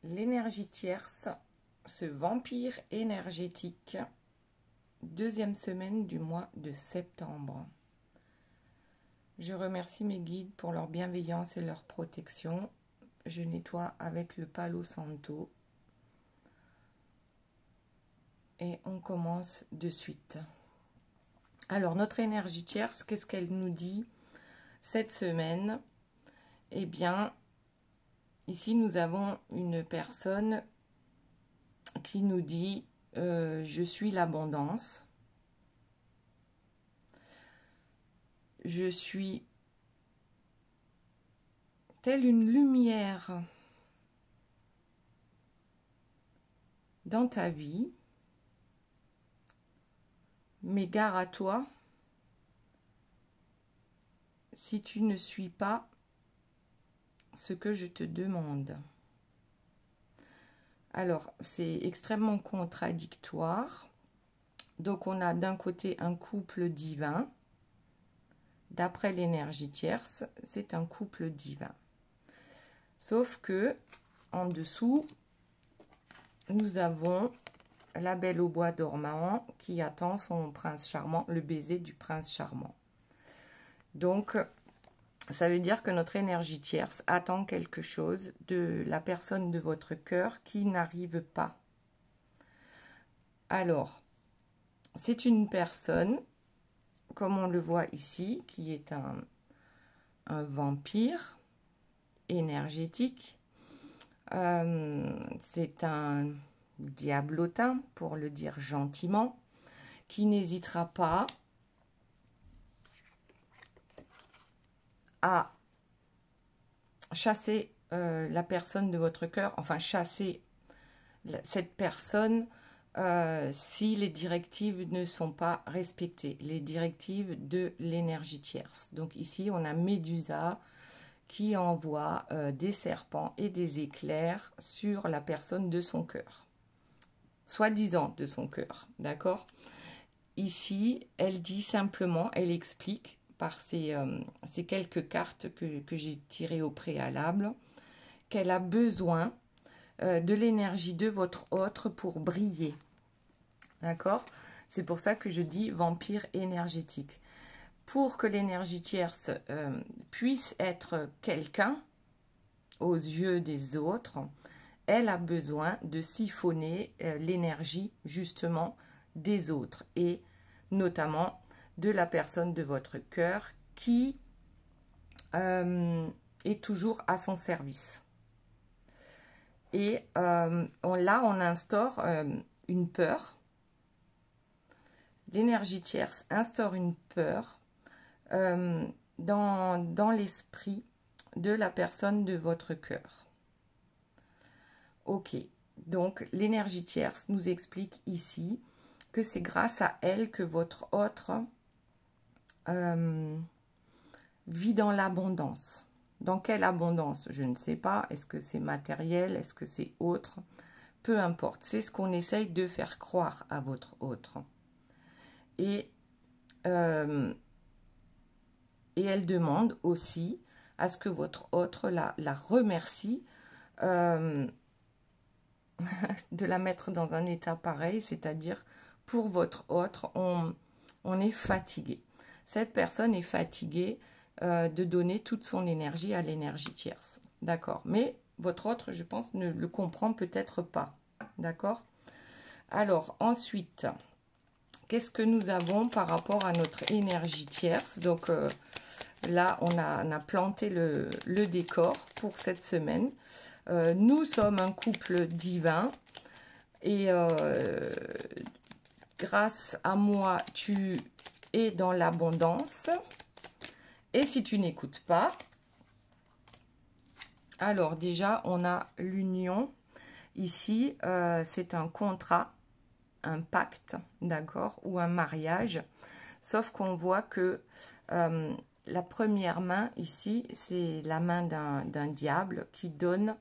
l'énergie tierce, ce vampire énergétique, deuxième semaine du mois de septembre. Je remercie mes guides pour leur bienveillance et leur protection. Je nettoie avec le Palo Santo. Et on commence de suite. Alors, notre énergie tierce, qu'est-ce qu'elle nous dit cette semaine? Eh bien, ici, nous avons une personne qui nous dit « Je suis l'abondance ». Je suis telle une lumière dans ta vie, mais gare à toi si tu ne suis pas ce que je te demande. Alors, c'est extrêmement contradictoire. Donc, on a d'un côté un couple divin. D'après l'énergie tierce, c'est un couple divin. Sauf que, en dessous, nous avons la belle au bois dormant qui attend son prince charmant, le baiser du prince charmant. Donc, ça veut dire que notre énergie tierce attend quelque chose de la personne de votre cœur qui n'arrive pas. Alors, c'est une personne, comme on le voit ici, qui est un vampire énergétique. C'est un diablotin, pour le dire gentiment, qui n'hésitera pas à chasser la personne de votre cœur, enfin chasser cette personne si les directives ne sont pas respectées, les directives de l'énergie tierce. Donc ici, on a Médusa qui envoie des serpents et des éclairs sur la personne de son cœur, soi-disant de son cœur, d'accord? Ici, elle dit simplement, elle explique par ces quelques cartes que j'ai tirées au préalable, qu'elle a besoin de l'énergie de votre autre pour briller. D'accord? C'est pour ça que je dis vampire énergétique. Pour que l'énergie tierce puisse être quelqu'un aux yeux des autres, elle a besoin de siphonner l'énergie justement des autres et notamment de la personne de votre cœur qui est toujours à son service. Et là, on instaure une peur. L'énergie tierce instaure une peur dans l'esprit de la personne de votre cœur. Ok, donc l'énergie tierce nous explique ici que c'est grâce à elle que votre autre vit dans l'abondance. Dans quelle abondance? Je ne sais pas. Est-ce que c'est matériel? Est-ce que c'est autre? Peu importe. C'est ce qu'on essaye de faire croire à votre autre. Et elle demande aussi à ce que votre autre la remercie de la mettre dans un état pareil, c'est-à-dire pour votre autre, on est fatigué. Cette personne est fatiguée de donner toute son énergie à l'énergie tierce. D'accord? Mais votre autre, je pense, ne le comprend peut-être pas. D'accord? Alors, ensuite, qu'est-ce que nous avons par rapport à notre énergie tierce? Donc, là, on a planté le décor pour cette semaine. Nous sommes un couple divin et grâce à moi, tu es dans l'abondance. Et si tu n'écoutes pas, alors déjà, on a l'union. Ici, c'est un contrat, un pacte, d'accord, ou un mariage. Sauf qu'on voit que la première main ici, c'est la main d'un diable qui donne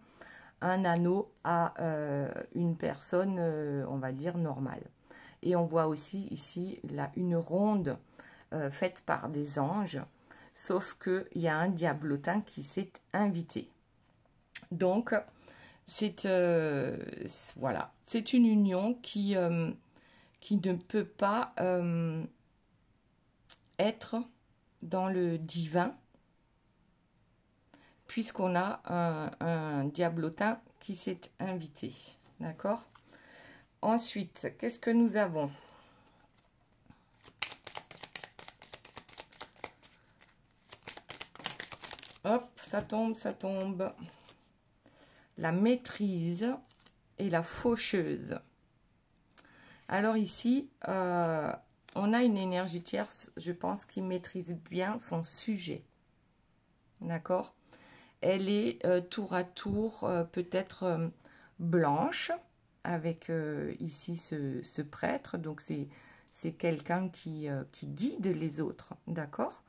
un anneau à une personne, on va dire, normale. Et on voit aussi ici une ronde faite par des anges, sauf qu'il y a un diablotin qui s'est invité. Donc, Voilà, c'est une union qui ne peut pas être dans le divin, puisqu'on a un diablotin qui s'est invité. D'accord? Ensuite, qu'est-ce que nous avons? Hop, ça tombe, ça tombe. La maîtrise et la faucheuse. Alors ici, on a une énergie tierce, je pense, qui maîtrise bien son sujet. D'accord? Elle est tour à tour peut-être blanche, avec ici ce prêtre. Donc c'est quelqu'un qui guide les autres. D'accord?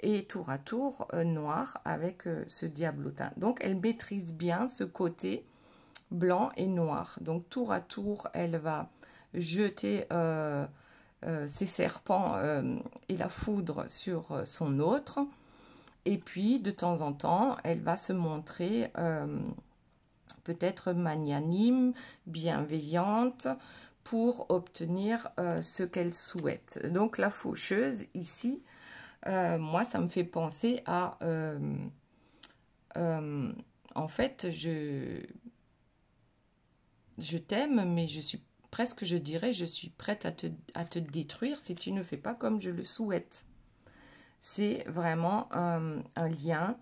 Et tour à tour noir avec ce diablotin. Donc elle maîtrise bien ce côté blanc et noir. Donc tour à tour, elle va jeter ses serpents et la foudre sur son autre. Et puis de temps en temps, elle va se montrer peut-être magnanime, bienveillante, pour obtenir ce qu'elle souhaite. Donc la faucheuse ici, moi, ça me fait penser à... en fait, je t'aime, mais je suis presque, je dirais, je suis prête à te détruire si tu ne fais pas comme je le souhaite. C'est vraiment un lien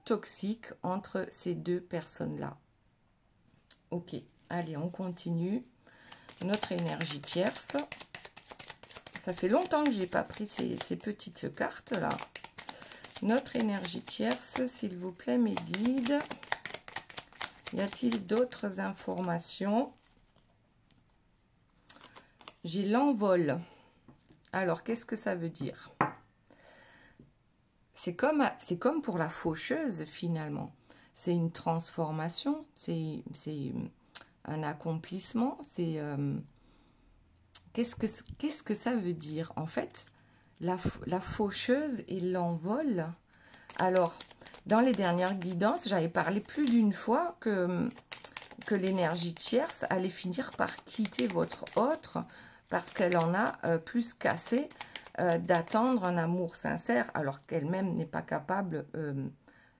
toxique entre ces deux personnes-là. Ok, allez, on continue. Notre énergie tierce. Ça fait longtemps que je n'ai pas pris ces petites cartes-là. Notre énergie tierce, s'il vous plaît, mes guides. Y a-t-il d'autres informations? J'ai l'envol. Alors, qu'est-ce que ça veut dire? C'est comme pour la faucheuse, finalement. C'est une transformation, c'est un accomplissement. C'est qu'est-ce que ça veut dire? En fait, la faucheuse et l'envol. Alors, dans les dernières guidances, j'avais parlé plus d'une fois que l'énergie tierce allait finir par quitter votre autre parce qu'elle en a plus qu'assez d'attendre un amour sincère alors qu'elle-même n'est pas capable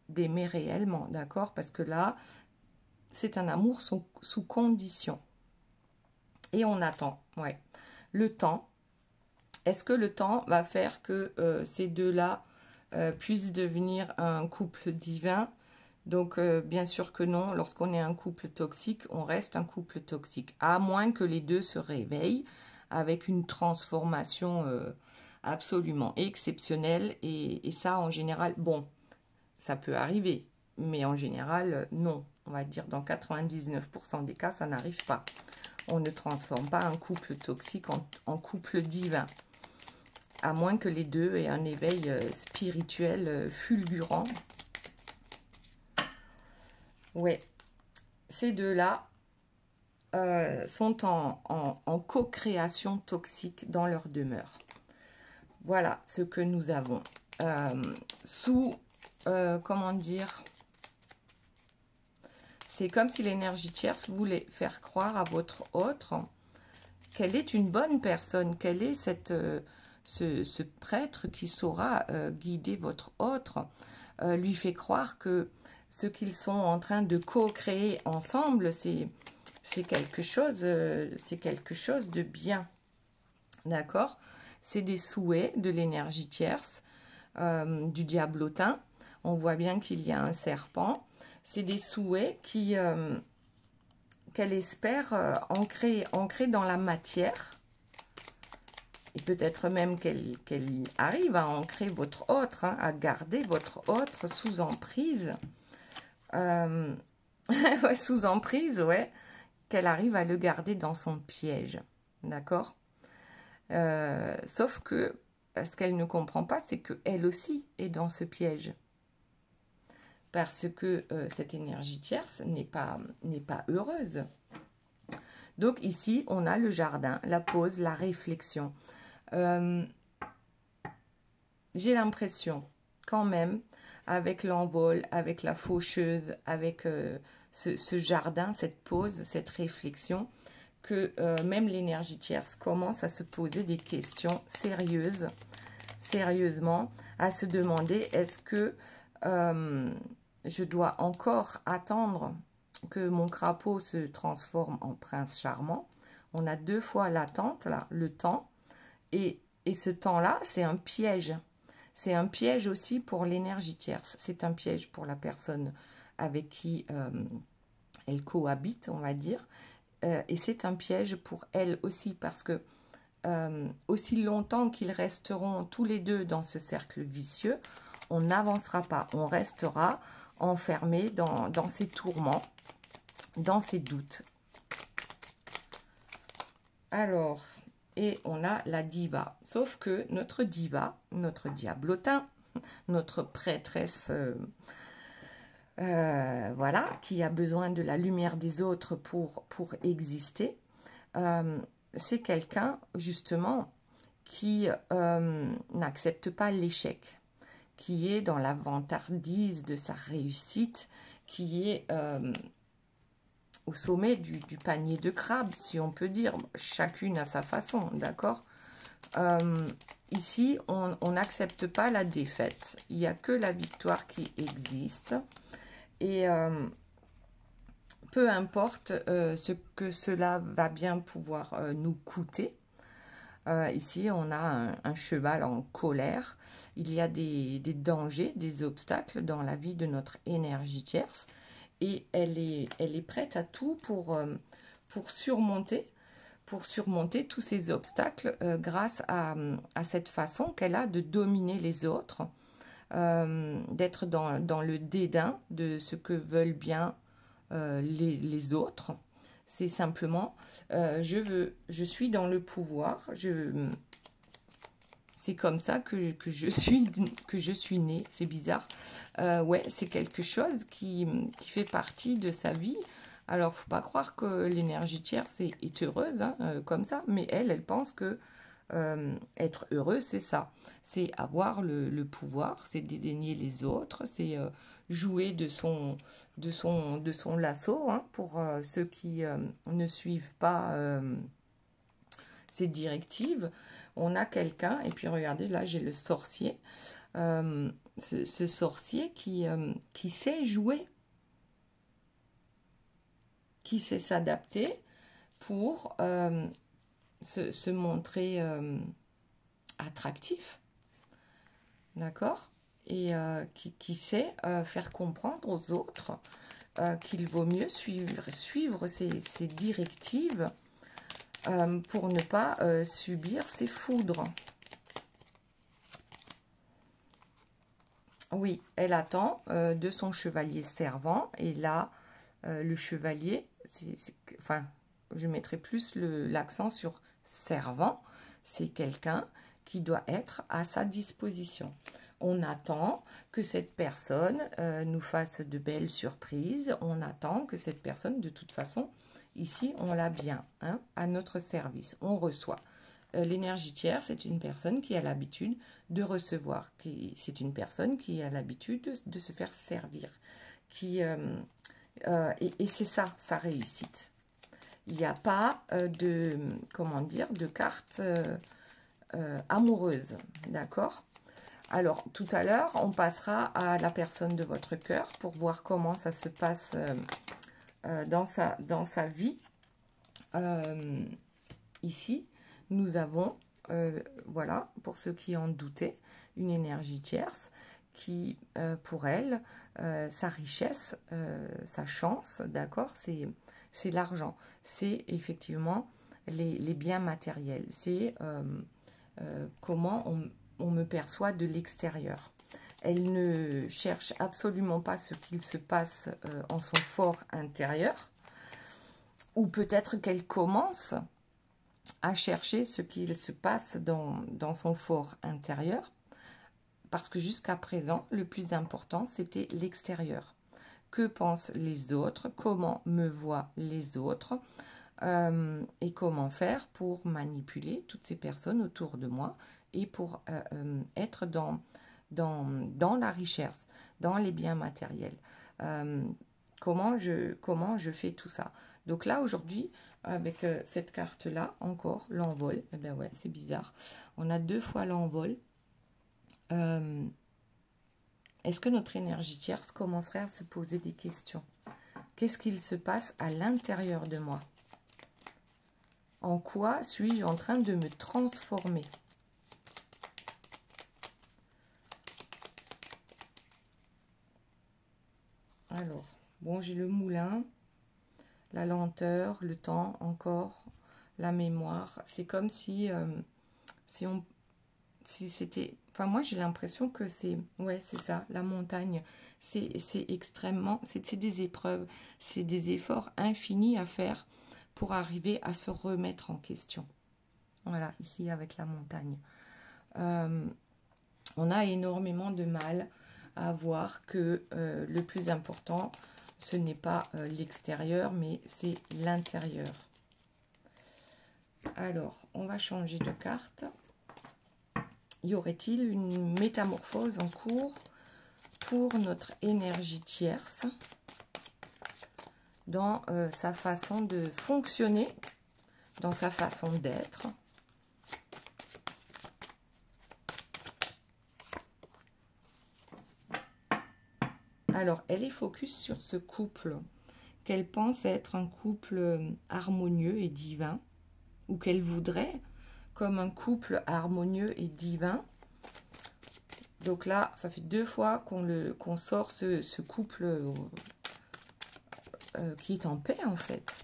d'aimer réellement, d'accord? Parce que là, c'est un amour sous condition. Et on attend, ouais. Le temps, est-ce que le temps va faire que ces deux-là puissent devenir un couple divin? Donc, bien sûr que non. Lorsqu'on est un couple toxique, on reste un couple toxique. À moins que les deux se réveillent avec une transformation absolument exceptionnelle. Et ça, en général, bon, ça peut arriver. Mais en général, non. On va dire dans 99% des cas, ça n'arrive pas. On ne transforme pas un couple toxique en couple divin. À moins que les deux aient un éveil spirituel fulgurant. Ouais, ces deux-là sont en co-création toxique dans leur demeure. Voilà ce que nous avons. Comment dire, c'est comme si l'énergie tierce voulait faire croire à votre autre qu'elle est une bonne personne, qu'elle est ce prêtre qui saura guider votre autre, lui fait croire que ce qu'ils sont en train de co-créer ensemble, c'est quelque chose de bien. D'accord? C'est des souhaits de l'énergie tierce, du diablotin. On voit bien qu'il y a un serpent. C'est des souhaits qu'elle espère ancrer dans la matière. Et peut-être même qu'elle arrive à ancrer votre autre, hein, à garder votre autre sous emprise. Ouais, sous emprise, ouais. Qu'elle arrive à le garder dans son piège. D'accord? Sauf que ce qu'elle ne comprend pas, c'est qu'elle aussi est dans ce piège. Parce que cette énergie tierce n'est pas heureuse. Donc ici, on a le jardin, la pause, la réflexion. J'ai l'impression, quand même, avec l'envol, avec la faucheuse, avec ce jardin, cette pause, cette réflexion, que même l'énergie tierce commence à se poser des questions sérieuses, sérieusement, à se demander, est-ce que je dois encore attendre que mon crapaud se transforme en prince charmant? On a 2 fois l'attente, là, le temps, et ce temps-là, c'est un piège. C'est un piège aussi pour l'énergie tierce. C'est un piège pour la personne avec qui elle cohabite, on va dire. Et c'est un piège pour elle aussi, parce que aussi longtemps qu'ils resteront tous les deux dans ce cercle vicieux, on n'avancera pas. On restera enfermé dans ces tourments, dans ces doutes. Alors, et on a la diva. Sauf que notre diva, notre diablotin, notre prêtresse, voilà, qui a besoin de la lumière des autres pour exister, c'est quelqu'un, justement, qui n'accepte pas l'échec, qui est dans la vantardise de sa réussite, qui est au sommet du panier de crabes, si on peut dire, chacune à sa façon, d'accord? Ici, on n'accepte pas la défaite, il n'y a que la victoire qui existe, et peu importe ce que cela va bien pouvoir nous coûter. Ici, on a un cheval en colère. Il y a des dangers, des obstacles dans la vie de notre énergie tierce. Et elle est prête à tout pour surmonter tous ces obstacles grâce à cette façon qu'elle a de dominer les autres, d'être dans le dédain de ce que veulent bien les autres. C'est simplement, je suis dans le pouvoir, c'est comme ça que je suis née, c'est bizarre. Ouais, c'est quelque chose qui fait partie de sa vie. Alors, faut pas croire que l'énergie tierce est heureuse, hein, comme ça, mais elle pense que être heureux, c'est ça. C'est avoir le pouvoir, c'est dédaigner les autres, c'est jouer de son lasso, hein, pour ceux qui ne suivent pas ces directives. On a quelqu'un, et puis regardez, là j'ai le sorcier, ce sorcier qui sait jouer, qui sait s'adapter pour se montrer attractif, d'accord, et qui sait faire comprendre aux autres qu'il vaut mieux suivre ces directives pour ne pas subir ces foudres. Oui, elle attend de son chevalier servant, et là, le chevalier, enfin, je mettrai plus l'accent sur servant, c'est quelqu'un qui doit être à sa disposition. On attend que cette personne nous fasse de belles surprises, on attend que cette personne, de toute façon, ici, on l'a bien, hein, à notre service, on reçoit. L'énergie tierce, c'est une personne qui a l'habitude de recevoir, c'est une personne qui a l'habitude de se faire servir, et c'est ça, sa réussite. Il n'y a pas de carte amoureuse, d'accord? Alors, tout à l'heure, on passera à la personne de votre cœur pour voir comment ça se passe dans sa vie. Ici, nous avons, voilà, pour ceux qui en doutaient, une énergie tierce qui, pour elle, sa richesse, sa chance, d'accord, c'est l'argent. C'est effectivement les biens matériels. C'est comment on me perçoit de l'extérieur. Elle ne cherche absolument pas ce qu'il se passe en son fort intérieur, ou peut-être qu'elle commence à chercher ce qu'il se passe dans son fort intérieur, parce que jusqu'à présent, le plus important, c'était l'extérieur. Que pensent les autres? Comment me voient les autres? Et comment faire pour manipuler toutes ces personnes autour de moi et pour être dans la richesse, dans les biens matériels. comment je fais tout ça. Donc là, aujourd'hui, avec cette carte-là, encore, l'envol. Eh bien ouais, c'est bizarre. On a 2 fois l'envol. Est-ce que notre énergie tierce commencerait à se poser des questions? Qu'est-ce qu'il se passe à l'intérieur de moi? En quoi suis-je en train de me transformer? Alors, bon, j'ai le moulin, la lenteur, le temps, encore, la mémoire. C'est comme si c'était... Enfin, moi, j'ai l'impression que c'est... Ouais, c'est ça, la montagne. C'est extrêmement... C'est des épreuves, c'est des efforts infinis à faire pour arriver à se remettre en question. Voilà, ici, avec la montagne. On a énormément de mal à voir que le plus important, ce n'est pas l'extérieur, mais c'est l'intérieur. Alors, on va changer de carte. Y aurait-il une métamorphose en cours pour notre énergie tierce dans sa façon de fonctionner, dans sa façon d'être? Alors, elle est focus sur ce couple qu'elle pense être un couple harmonieux et divin, ou qu'elle voudrait comme un couple harmonieux et divin. Donc là, ça fait 2 fois qu'on sort ce couple qui est en paix, en fait.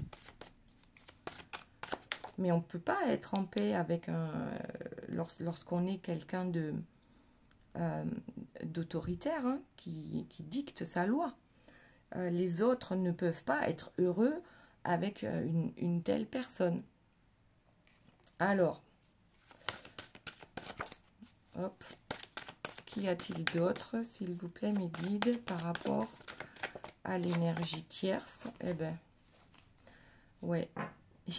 Mais on ne peut pas être en paix avec lorsqu'on est quelqu'un d'autoritaire, hein, qui dicte sa loi. Les autres ne peuvent pas être heureux avec une telle personne. Alors, hop, qu'y a-t-il d'autre, s'il vous plaît, mes guides, par rapport à l'énergie tierce? Eh bien, ouais, il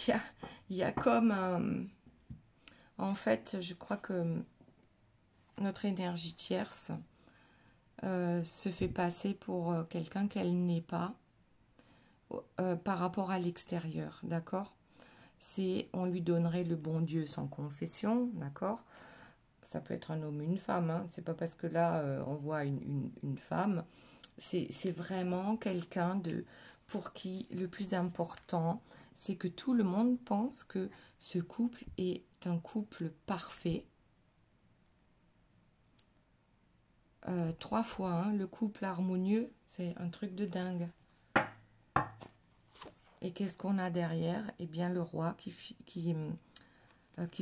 y a comme un... En fait, je crois que notre énergie tierce se fait passer pour quelqu'un qu'elle n'est pas par rapport à l'extérieur, d'accord? On lui donnerait le bon Dieu sans confession, d'accord? Ça peut être un homme ou une femme, hein. C'est pas parce que là on voit une femme, c'est vraiment quelqu'un pour qui le plus important, c'est que tout le monde pense que ce couple est un couple parfait. 3 fois, hein, le couple harmonieux, c'est un truc de dingue. Et qu'est-ce qu'on a derrière? Eh bien, le roi qui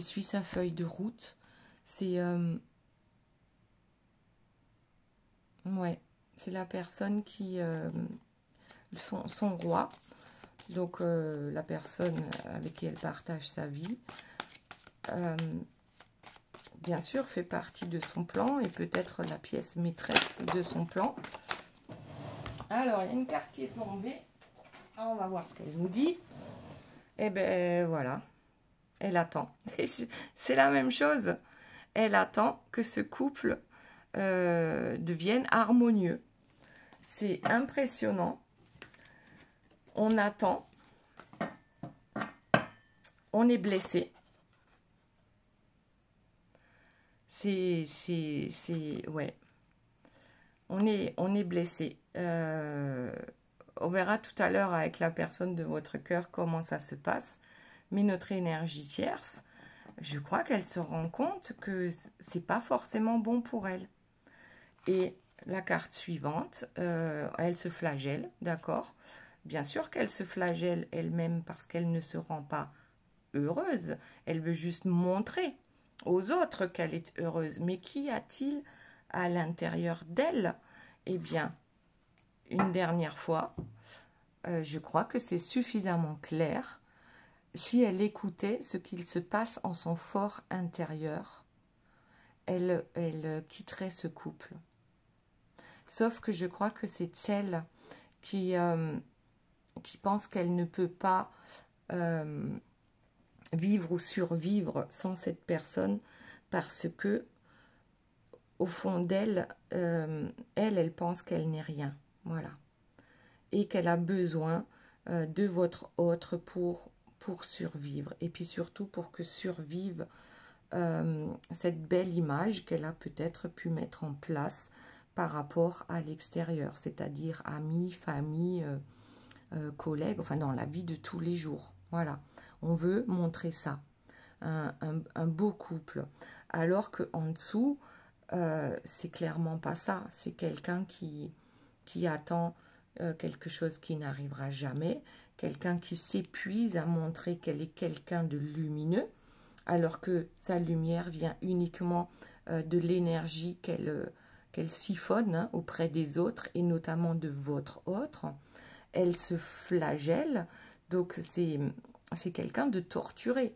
suit sa feuille de route. C'est ouais, c'est la personne qui... son roi, donc la personne avec qui elle partage sa vie, bien sûr, fait partie de son plan et peut-être la pièce maîtresse de son plan. Alors, il y a une carte qui est tombée. On va voir ce qu'elle nous dit. Eh bien, voilà. Elle attend. C'est la même chose. Elle attend que ce couple devienne harmonieux. C'est impressionnant. On attend. On est blessé. Ouais. On est blessé. On verra tout à l'heure avec la personne de votre cœur comment ça se passe. Mais notre énergie tierce, je crois qu'elle se rend compte que c'est pas forcément bon pour elle. Et la carte suivante, elle se flagelle, d'accord? Bien sûr qu'elle se flagelle elle-même parce qu'elle ne se rend pas heureuse. Elle veut juste montrer aux autres qu'elle est heureuse. Mais qu'y a-t-il à l'intérieur d'elle? Eh bien, une dernière fois, je crois que c'est suffisamment clair. Si elle écoutait ce qu'il se passe en son fort intérieur, elle quitterait ce couple. Sauf que je crois que c'est celle qui pense qu'elle ne peut pas vivre ou survivre sans cette personne parce que, au fond d'elle, elle pense qu'elle n'est rien. Voilà. et qu'elle a besoin de votre autre pour survivre. Et puis surtout pour que survive cette belle image qu'elle a peut-être pu mettre en place par rapport à l'extérieur, c'est-à-dire amis, famille, collègues, enfin dans la vie de tous les jours. Voilà, on veut montrer ça, un beau couple, alors qu'en dessous, c'est clairement pas ça. C'est quelqu'un qui attend quelque chose qui n'arrivera jamais, quelqu'un qui s'épuise à montrer qu'elle est quelqu'un de lumineux, alors que sa lumière vient uniquement de l'énergie qu'elle siphonne auprès des autres, et notamment de votre autre. Elle se flagelle, donc c'est quelqu'un de torturé,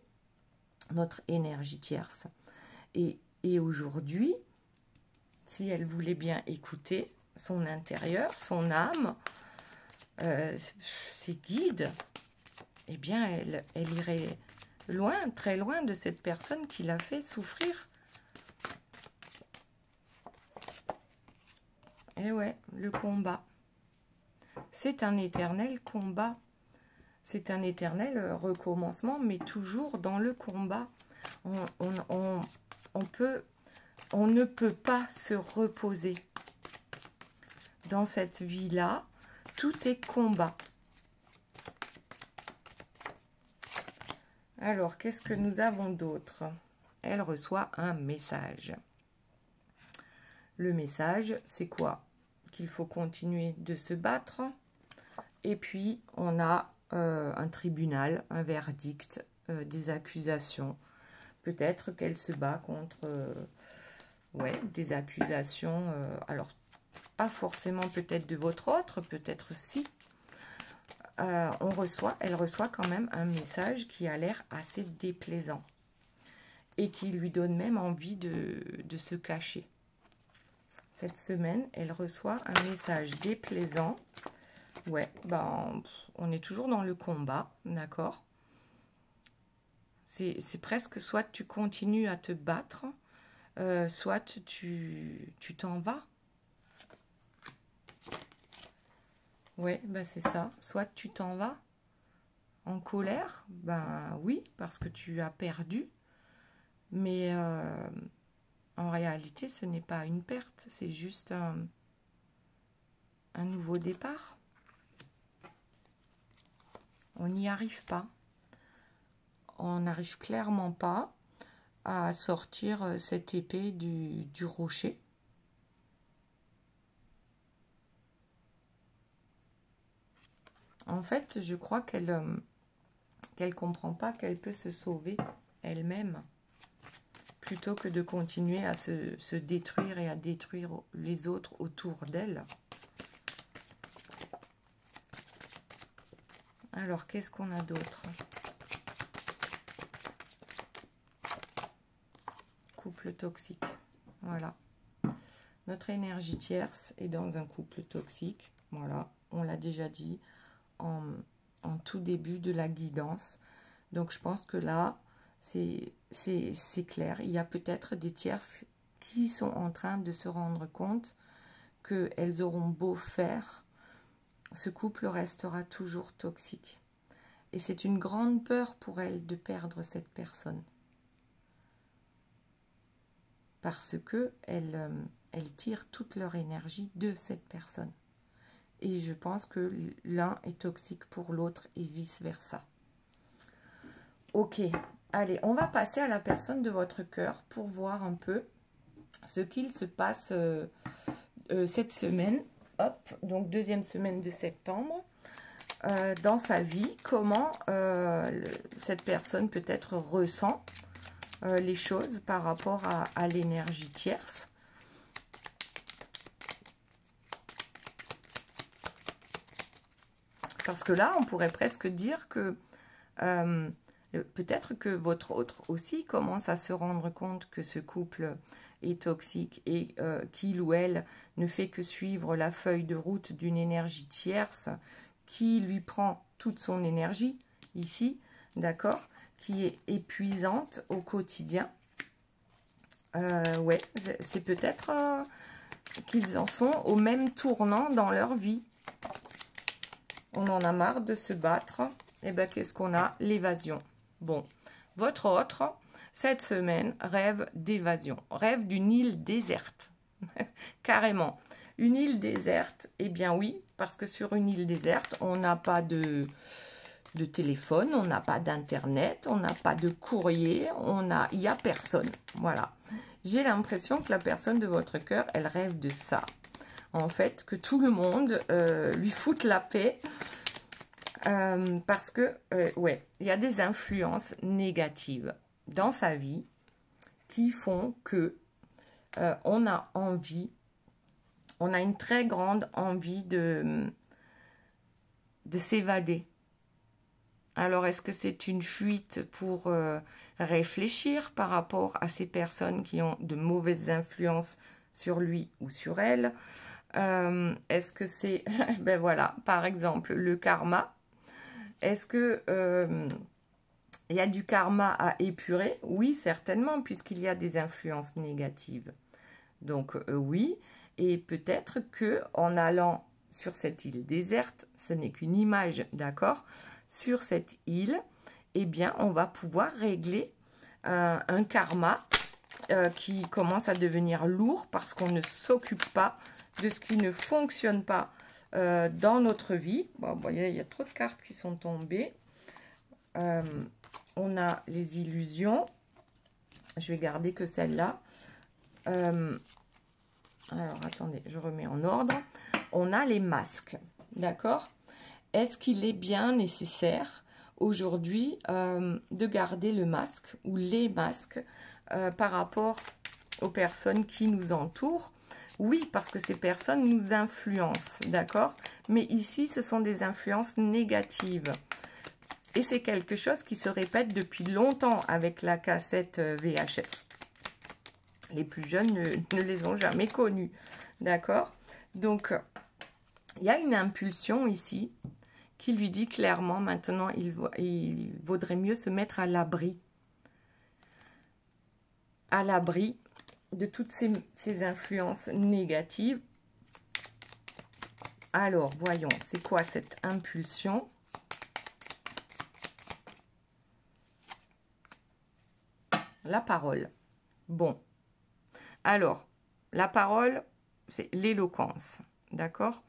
notre énergie tierce. Et aujourd'hui, si elle voulait bien écouter son intérieur, son âme, ses guides, eh bien, elle irait loin, très loin de cette personne qui l'a fait souffrir. Et ouais, le combat. C'est un éternel combat. C'est un éternel recommencement, mais toujours dans le combat. On ne peut pas se reposer. Dans cette vie-là, tout est combat. Alors, qu'est-ce que nous avons d'autre? Elle reçoit un message. Le message, c'est quoi? Qu'il faut continuer de se battre. Et puis, on a un tribunal, un verdict, des accusations. Peut-être qu'elle se bat contre des accusations. Alors, pas forcément peut-être de votre autre, peut-être si. Elle reçoit quand même un message qui a l'air assez déplaisant. Et qui lui donne même envie de se cacher. Cette semaine, elle reçoit un message déplaisant. Ouais, ben, on est toujours dans le combat, d'accord? C'est presque soit tu continues à te battre, soit tu t'en vas. Ouais, ben c'est ça. Soit tu t'en vas en colère, ben oui, parce que tu as perdu. Mais en réalité, ce n'est pas une perte, c'est juste un nouveau départ. On n'y arrive pas. On n'arrive clairement pas à sortir cette épée du rocher. En fait, je crois qu'elle comprend pas qu'elle peut se sauver elle-même, plutôt que de continuer à se détruire et à détruire les autres autour d'elle. Alors, qu'est-ce qu'on a d'autre? Couple toxique. Voilà. Notre énergie tierce est dans un couple toxique. Voilà, on l'a déjà dit en tout début de la guidance. Donc, je pense que là, c'est clair. Il y a peut-être des tierces qui sont en train de se rendre compte qu'elles auront beau faire, ce couple restera toujours toxique. Et c'est une grande peur pour elles de perdre cette personne. Parce qu'elles tirent toute leur énergie de cette personne. Et je pense que l'un est toxique pour l'autre et vice-versa. Ok, allez, on va passer à la personne de votre cœur pour voir un peu ce qu'il se passe cette semaine. Hop, donc deuxième semaine de septembre. Dans sa vie, comment cette personne peut-être ressent les choses par rapport à l'énergie tierce. Parce que là, on pourrait presque dire que peut-être que votre autre aussi commence à se rendre compte que ce couple est toxique et qu'il ou elle ne fait que suivre la feuille de route d'une énergie tierce qui lui prend toute son énergie, ici, d'accord, qui est épuisante au quotidien. Ouais, c'est peut-être qu'ils en sont au même tournant dans leur vie. On en a marre de se battre. Et bien, qu'est-ce qu'on a? L'évasion. Bon, votre autre, cette semaine, rêve d'évasion. Rêve d'une île déserte. Carrément. Une île déserte, eh bien oui, parce que sur une île déserte, on n'a pas de téléphone, on n'a pas d'internet, on n'a pas de courrier, il n'y a personne. Voilà. J'ai l'impression que la personne de votre cœur, elle rêve de ça. En fait, que tout le monde lui foute la paix. Parce que, ouais, il y a des influences négatives dans sa vie qui font que on a envie, on a une très grande envie de s'évader. Alors, est-ce que c'est une fuite pour réfléchir par rapport à ces personnes qui ont de mauvaises influences sur lui ou sur elle? Est-ce que c'est, ben voilà, par exemple, le karma? Est-ce que il y a du karma à épurer? Oui, certainement, puisqu'il y a des influences négatives. Donc, oui, et peut-être que en allant sur cette île déserte, ce n'est qu'une image, d'accord? Sur cette île, eh bien, on va pouvoir régler un karma qui commence à devenir lourd parce qu'on ne s'occupe pas de ce qui ne fonctionne pas dans notre vie. Bon, vous voyez, il y a trop de cartes qui sont tombées. On a les illusions. Je vais garder que celle-là. Alors, attendez, je remets en ordre. On a les masques, d'accord? Est-ce qu'il est bien nécessaire aujourd'hui de garder le masque ou les masques par rapport aux personnes qui nous entourent? Oui, parce que ces personnes nous influencent, d'accord? Mais ici, ce sont des influences négatives. Et c'est quelque chose qui se répète depuis longtemps avec la cassette VHS. Les plus jeunes ne les ont jamais connues, d'accord? Donc, il y a une impulsion ici qui lui dit clairement, maintenant, il vaudrait mieux se mettre à l'abri. À l'abri de toutes ces influences négatives. Alors, voyons, c'est quoi cette impulsion? La parole. Bon. Alors, la parole, c'est l'éloquence, d'accord?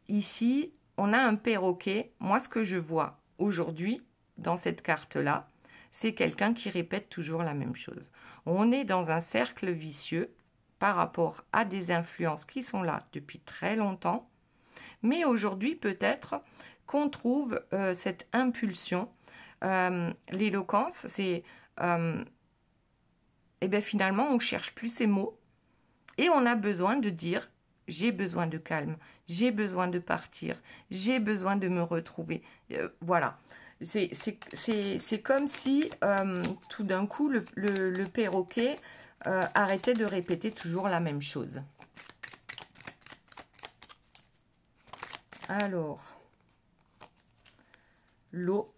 Ici, on a un perroquet. Moi, ce que je vois aujourd'hui, dans cette carte-là, c'est quelqu'un qui répète toujours la même chose. On est dans un cercle vicieux par rapport à des influences qui sont là depuis très longtemps. Mais aujourd'hui, peut-être qu'on trouve cette impulsion. L'éloquence, c'est... et bien finalement, on ne cherche plus ces mots. Et on a besoin de dire, j'ai besoin de calme, j'ai besoin de partir, j'ai besoin de me retrouver. Voilà. C'est comme si tout d'un coup, le perroquet arrêtait de répéter toujours la même chose. Alors, l'eau.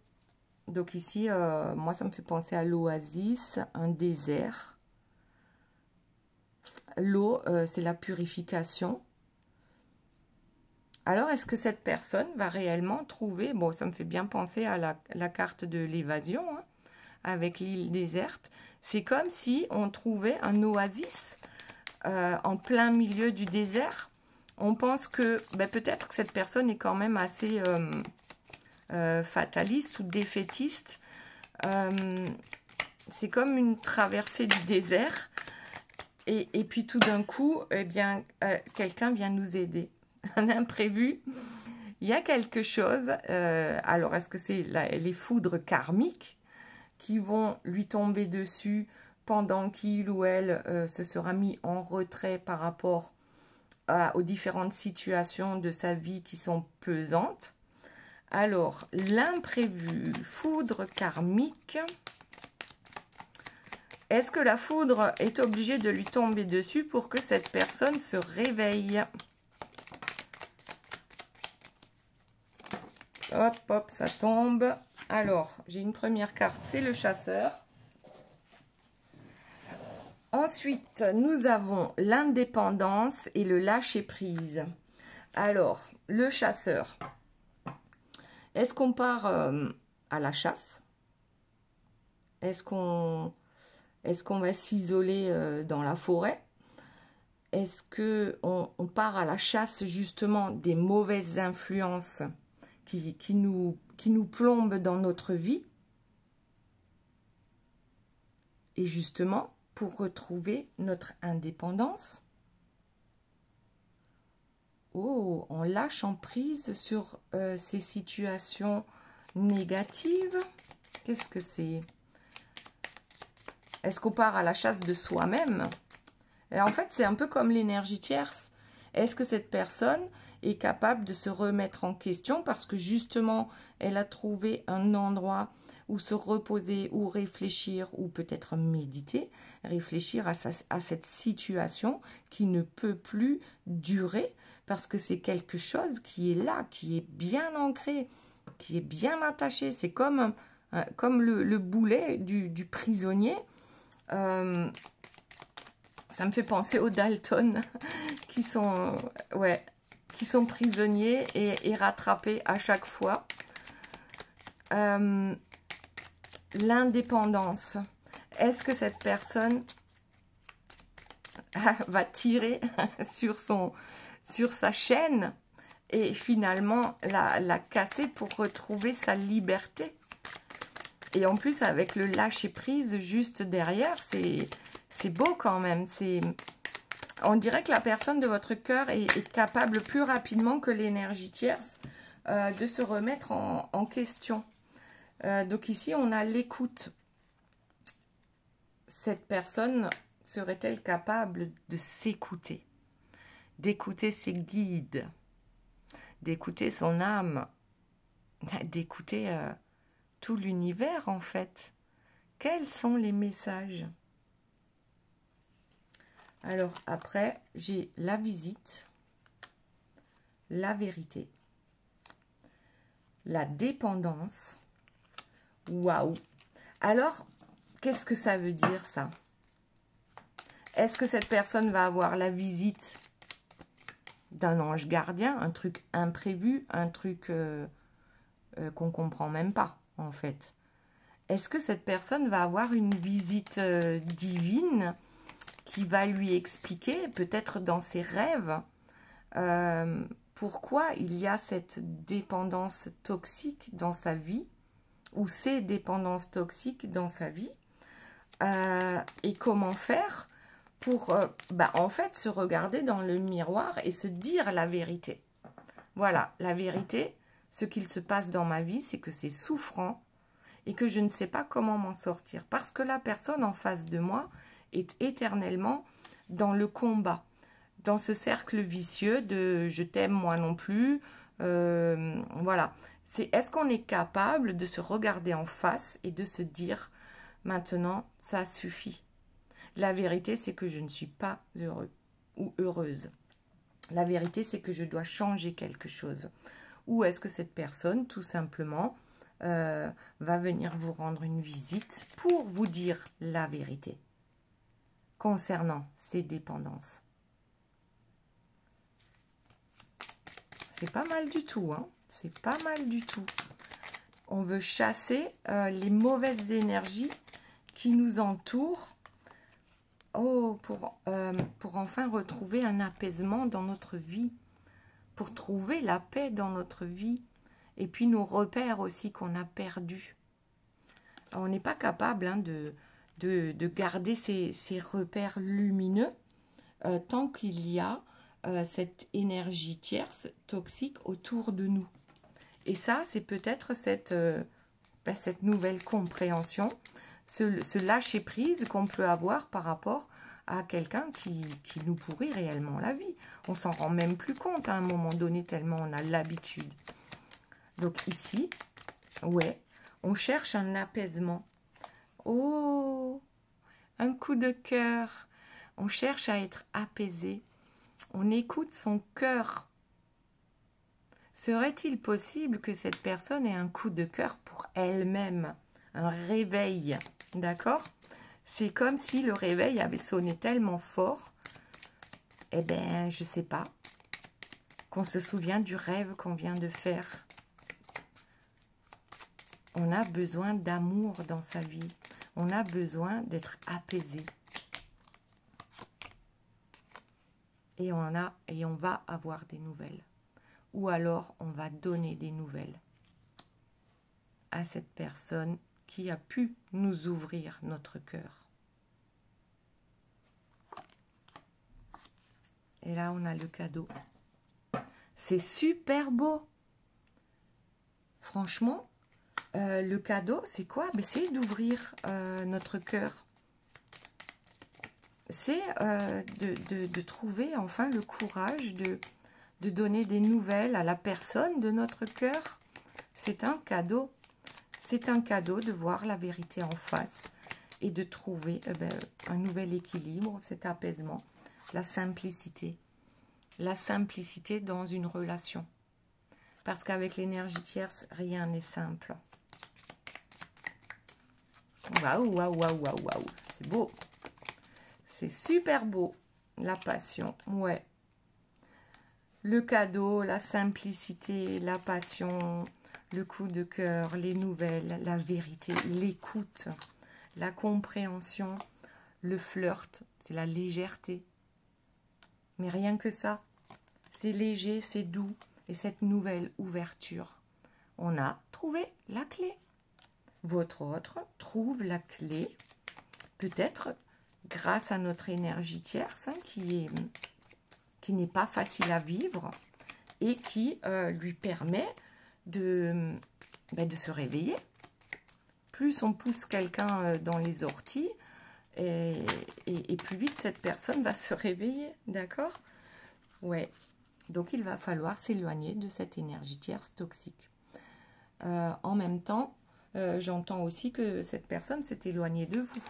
Donc ici, moi, ça me fait penser à l'oasis, un désert. L'eau, c'est la purification. Alors, est-ce que cette personne va réellement trouver... Bon, ça me fait bien penser à la carte de l'évasion, hein, avec l'île déserte. C'est comme si on trouvait un oasis en plein milieu du désert. On pense que ben, peut-être que cette personne est quand même assez fataliste ou défaitiste. C'est comme une traversée du désert. Et puis tout d'un coup, eh bien, quelqu'un vient nous aider. Un imprévu. Il y a quelque chose. Alors, est-ce que c'est les foudres karmiques qui vont lui tomber dessus pendant qu'il ou elle se sera mis en retrait par rapport aux différentes situations de sa vie qui sont pesantes? Alors, l'imprévu, foudre karmique. Est-ce que la foudre est obligée de lui tomber dessus pour que cette personne se réveille? Hop, hop, ça tombe. Alors, j'ai une première carte, c'est le chasseur. Ensuite, nous avons l'indépendance et le lâcher-prise. Alors, le chasseur. Est-ce qu'on part à la chasse? Est-ce qu'on va s'isoler dans la forêt? Est-ce qu'on part à la chasse justement des mauvaises influences qui nous plombent dans notre vie? Et justement, pour retrouver notre indépendance, on lâche en prise sur ces situations négatives. Qu'est-ce que c'est? Est-ce qu'on part à la chasse de soi-même? Et en fait, c'est un peu comme l'énergie tierce. Est-ce que cette personne est capable de se remettre en question parce que justement, elle a trouvé un endroit où se reposer, ou réfléchir, ou peut-être méditer, réfléchir à cette situation qui ne peut plus durer parce que c'est quelque chose qui est là, qui est bien ancré, qui est bien attaché. C'est comme le boulet du prisonnier. Ça me fait penser aux Dalton qui sont prisonniers et rattrapés à chaque fois. L'indépendance. Est-ce que cette personne va tirer sur sa chaîne et finalement la casser pour retrouver sa liberté? Et en plus, avec le lâcher-prise juste derrière, c'est beau quand même. On dirait que la personne de votre cœur est capable plus rapidement que l'énergie tierce de se remettre en question. Donc ici, on a l'écoute. Cette personne serait-elle capable de s'écouter, d'écouter ses guides, d'écouter son âme, d'écouter tout l'univers en fait? Quels sont les messages? Alors après, j'ai la visite, la vérité, la dépendance. Waouh! Alors, qu'est-ce que ça veut dire ça? Est-ce que cette personne va avoir la visite d'un ange gardien, un truc imprévu, un truc qu'on ne comprend même pas en fait? Est-ce que cette personne va avoir une visite divine qui va lui expliquer, peut-être dans ses rêves, pourquoi il y a cette dépendance toxique dans sa vie, ou ces dépendances toxiques dans sa vie, et comment faire pour en fait se regarder dans le miroir et se dire la vérité. Voilà, la vérité, ce qu'il se passe dans ma vie, c'est que c'est souffrant et que je ne sais pas comment m'en sortir. Parce que la personne en face de moi est éternellement dans le combat, dans ce cercle vicieux de « je t'aime moi non plus ». Voilà. Est-ce qu'on est capable de se regarder en face et de se dire « maintenant, ça suffit ». La vérité, c'est que je ne suis pas heureux ou heureuse. La vérité, c'est que je dois changer quelque chose. Ou est-ce que cette personne, tout simplement, va venir vous rendre une visite pour vous dire la vérité concernant ces dépendances? C'est pas mal du tout, hein? C'est pas mal du tout. On veut chasser les mauvaises énergies qui nous entourent pour enfin retrouver un apaisement dans notre vie, pour trouver la paix dans notre vie, et puis nos repères aussi qu'on a perdus. On n'est pas capable de garder ces repères lumineux tant qu'il y a cette énergie tierce toxique autour de nous. Et ça, c'est peut-être cette nouvelle compréhension, ce lâcher-prise qu'on peut avoir par rapport à quelqu'un qui nous pourrit réellement la vie. On s'en rend même plus compte à un moment donné, tellement on a l'habitude. Donc ici, ouais, on cherche un apaisement. Oh, un coup de cœur. On cherche à être apaisé. On écoute son cœur. Serait-il possible que cette personne ait un coup de cœur pour elle-même, un réveil, d'accord? C'est comme si le réveil avait sonné tellement fort, eh bien, je sais pas, qu'on se souvient du rêve qu'on vient de faire. On a besoin d'amour dans sa vie. On a besoin d'être apaisé. Et on va avoir des nouvelles. Ou alors, on va donner des nouvelles à cette personne qui a pu nous ouvrir notre cœur. Et là, on a le cadeau. C'est super beau. Franchement, le cadeau, c'est quoi? C'est d'ouvrir notre cœur. C'est de trouver enfin le courage de donner des nouvelles à la personne de notre cœur. C'est un cadeau. C'est un cadeau de voir la vérité en face et de trouver un nouvel équilibre, cet apaisement, la simplicité. La simplicité dans une relation. Parce qu'avec l'énergie tierce, rien n'est simple. Waouh, waouh, waouh, waouh, waouh. C'est beau. C'est super beau. La passion, ouais. Le cadeau, la simplicité, la passion, le coup de cœur, les nouvelles, la vérité, l'écoute, la compréhension, le flirt, c'est la légèreté. Mais rien que ça, c'est léger, c'est doux. Et cette nouvelle ouverture, on a trouvé la clé. Votre autre trouve la clé, peut-être grâce à notre énergie tierce, qui n'est pas facile à vivre et qui lui permet de se réveiller. Plus on pousse quelqu'un dans les orties, et plus vite cette personne va se réveiller, d'accord? Ouais, donc il va falloir s'éloigner de cette énergie tierce toxique. En même temps, j'entends aussi que cette personne s'est éloignée de vous.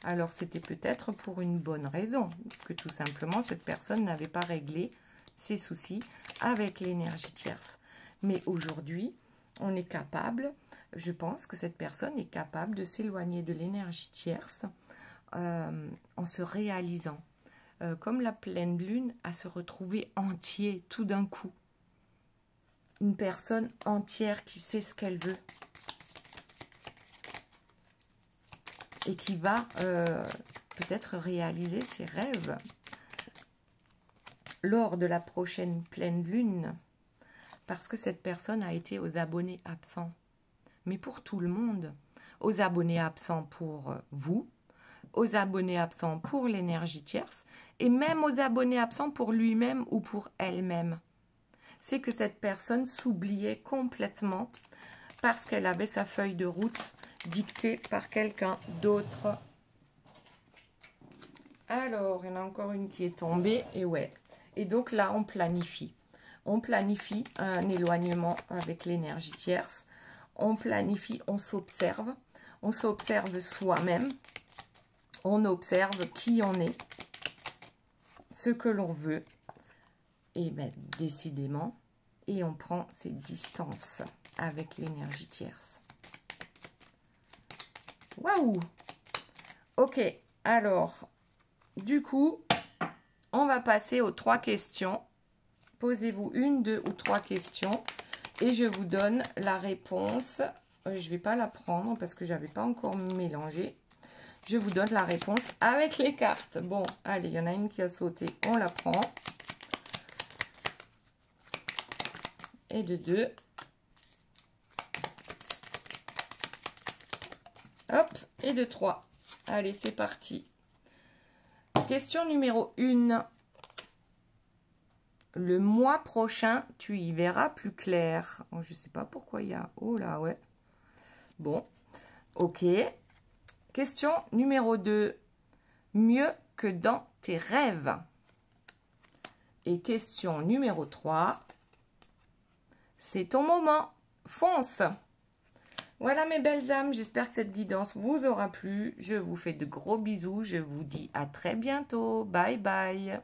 Alors c'était peut-être pour une bonne raison, que tout simplement cette personne n'avait pas réglé ses soucis avec l'énergie tierce. Mais aujourd'hui, on est capable, je pense que cette personne est capable de s'éloigner de l'énergie tierce en se réalisant, comme la pleine lune, à se retrouver entier tout d'un coup. Une personne entière qui sait ce qu'elle veut. Et qui va peut-être réaliser ses rêves lors de la prochaine pleine lune. Parce que cette personne a été aux abonnés absents. Mais pour tout le monde. Aux abonnés absents pour vous, aux abonnés absents pour l'énergie tierce, et même aux abonnés absents pour lui-même ou pour elle-même. C'est que cette personne s'oubliait complètement parce qu'elle avait sa feuille de route dictée par quelqu'un d'autre. Alors, il y en a encore une qui est tombée, et ouais. Et donc là, on planifie. On planifie un éloignement avec l'énergie tierce. On planifie, on s'observe soi-même. On observe qui on est, ce que l'on veut, et bien décidément, et on prend ses distances avec l'énergie tierce. Waouh! Ok, alors, du coup, on va passer aux 3 questions. Posez-vous 1, 2 ou 3 questions et je vous donne la réponse. Je ne vais pas la prendre parce que je n'avais pas encore mélangé. Je vous donne la réponse avec les cartes. Bon, allez, il y en a une qui a sauté, on la prend. Et de 2. Hop, et de 3. Allez, c'est parti. Question numéro 1. Le mois prochain, tu y verras plus clair. Oh, je ne sais pas pourquoi il y a... Oh là, ouais. Bon, ok. Question numéro 2. Mieux que dans tes rêves. Et question numéro 3. C'est ton moment. Fonce. Voilà mes belles âmes, j'espère que cette guidance vous aura plu. Je vous fais de gros bisous. Je vous dis à très bientôt. Bye bye.